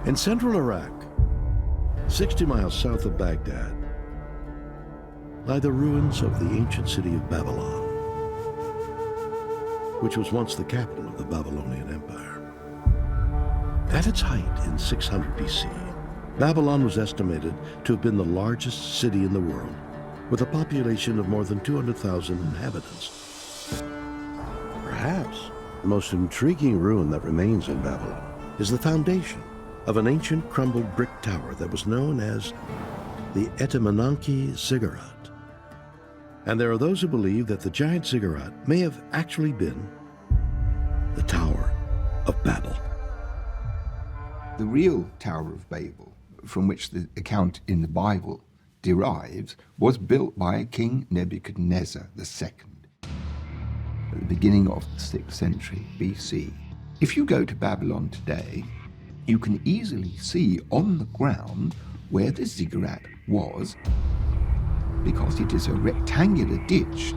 In central Iraq, 60 miles south of Baghdad, lie the ruins of the ancient city of Babylon, which was once the capital of the Babylonian Empire. At its height in 600 BC, Babylon was estimated to have been the largest city in the world, with a population of more than 200,000 inhabitants. Perhaps the most intriguing ruin that remains in Babylon is the foundation of an ancient crumbled brick tower that was known as the Etemenanke Ziggurat. And there are those who believe that the giant ziggurat may have actually been the Tower of Babel. The real Tower of Babel, from which the account in the Bible derives, was built by King Nebuchadnezzar II at the beginning of the 6th century BC. If you go to Babylon today, you can easily see on the ground where the ziggurat was, because it is a rectangular ditch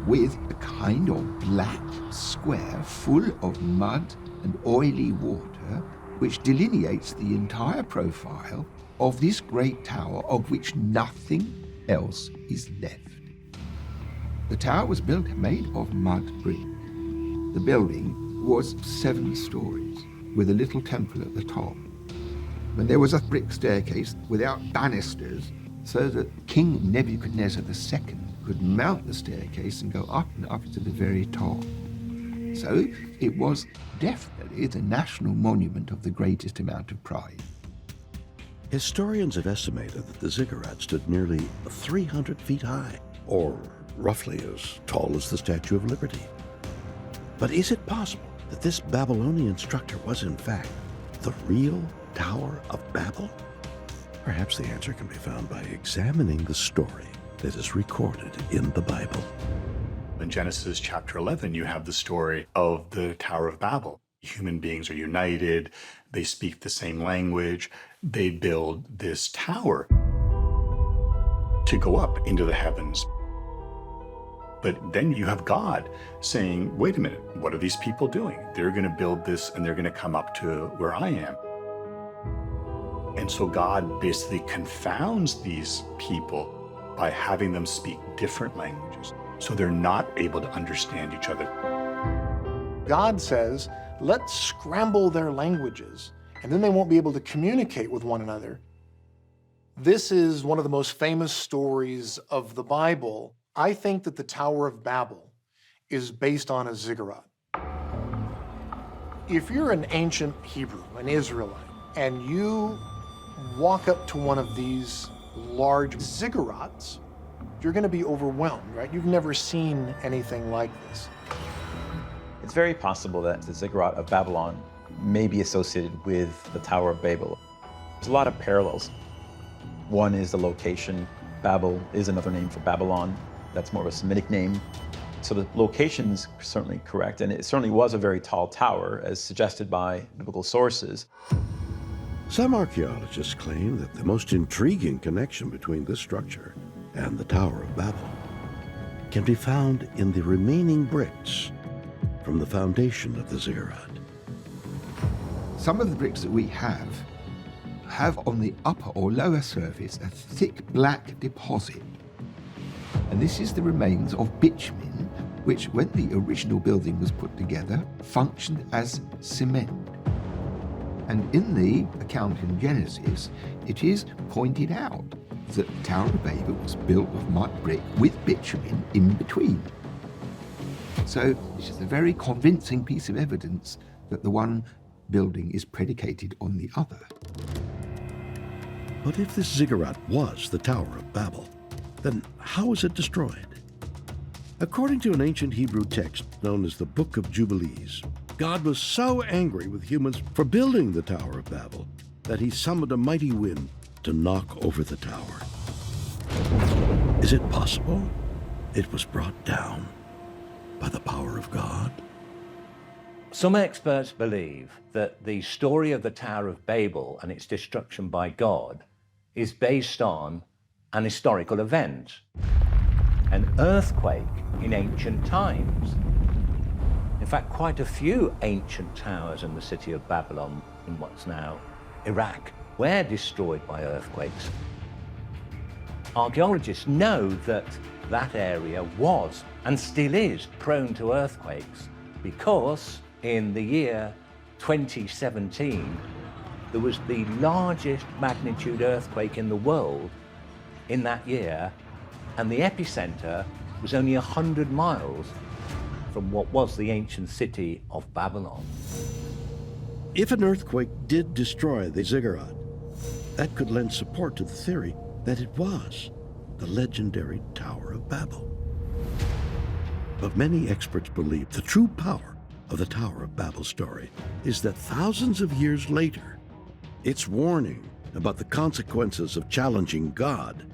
with a kind of black square full of mud and oily water, which delineates the entire profile of this great tower, of which nothing else is left. The tower was made of mud brick. The building was 7 stories, with a little temple at the top. And there was a brick staircase without banisters, so that King Nebuchadnezzar II could mount the staircase and go up and up to the very top. So it was definitely the national monument of the greatest amount of pride. Historians have estimated that the ziggurat stood nearly 300 feet high, or roughly as tall as the Statue of Liberty. But is it possible that this Babylonian structure was in fact the real Tower of Babel? Perhaps the answer can be found by examining the story that is recorded in the Bible. In Genesis chapter 11, you have the story of the Tower of Babel. Human beings are united, they speak the same language, they build this tower to go up into the heavens. But then you have God saying, wait a minute, what are these people doing? They're going to build this and they're going to come up to where I am. And so God basically confounds these people by having them speak different languages, so they're not able to understand each other. God says, let's scramble their languages, and then they won't be able to communicate with one another. This is one of the most famous stories of the Bible. I think that the Tower of Babel is based on a ziggurat. If you're an ancient Hebrew, an Israelite, and you walk up to one of these large ziggurats, you're going to be overwhelmed, right? You've never seen anything like this. It's very possible that the Ziggurat of Babylon may be associated with the Tower of Babel. There's a lot of parallels. One is the location. Babel is another name for Babylon. That's more of a Semitic name. So the location's certainly correct, and it certainly was a very tall tower, as suggested by biblical sources. Some archaeologists claim that the most intriguing connection between this structure and the Tower of Babel can be found in the remaining bricks from the foundation of the ziggurat. Some of the bricks that we have on the upper or lower surface a thick black deposit. And this is the remains of bitumen, which, when the original building was put together, functioned as cement. And in the account in Genesis, it is pointed out that the Tower of Babel was built of mud brick with bitumen in between. So this is a very convincing piece of evidence that the one building is predicated on the other. But if this ziggurat was the Tower of Babel, then how was it destroyed? According to an ancient Hebrew text known as the Book of Jubilees, God was so angry with humans for building the Tower of Babel that he summoned a mighty wind to knock over the tower. Is it possible it was brought down by the power of God? Some experts believe that the story of the Tower of Babel and its destruction by God is based on an historical event, an earthquake in ancient times. In fact, quite a few ancient towers in the city of Babylon, in what's now Iraq were destroyed by earthquakes. Archaeologists know that that area was and still is prone to earthquakes because in the year 2017, there was the largest magnitude earthquake in the world in that year, and the epicenter was only 100 miles from what was the ancient city of Babylon. If an earthquake did destroy the ziggurat, that could lend support to the theory that it was the legendary Tower of Babel. But many experts believe the true power of the Tower of Babel story is that thousands of years later, its warning about the consequences of challenging God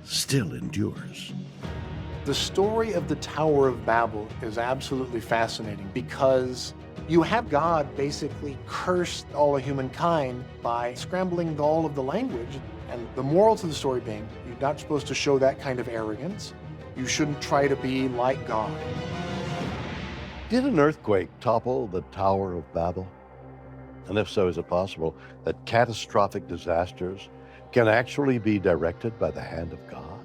still endures. The story of the Tower of Babel is absolutely fascinating because you have God basically cursed all of humankind by scrambling all of the language. And the moral to the story being, you're not supposed to show that kind of arrogance. You shouldn't try to be like God. Did an earthquake topple the Tower of Babel? And if so, is it possible that catastrophic disasters can actually be directed by the hand of God?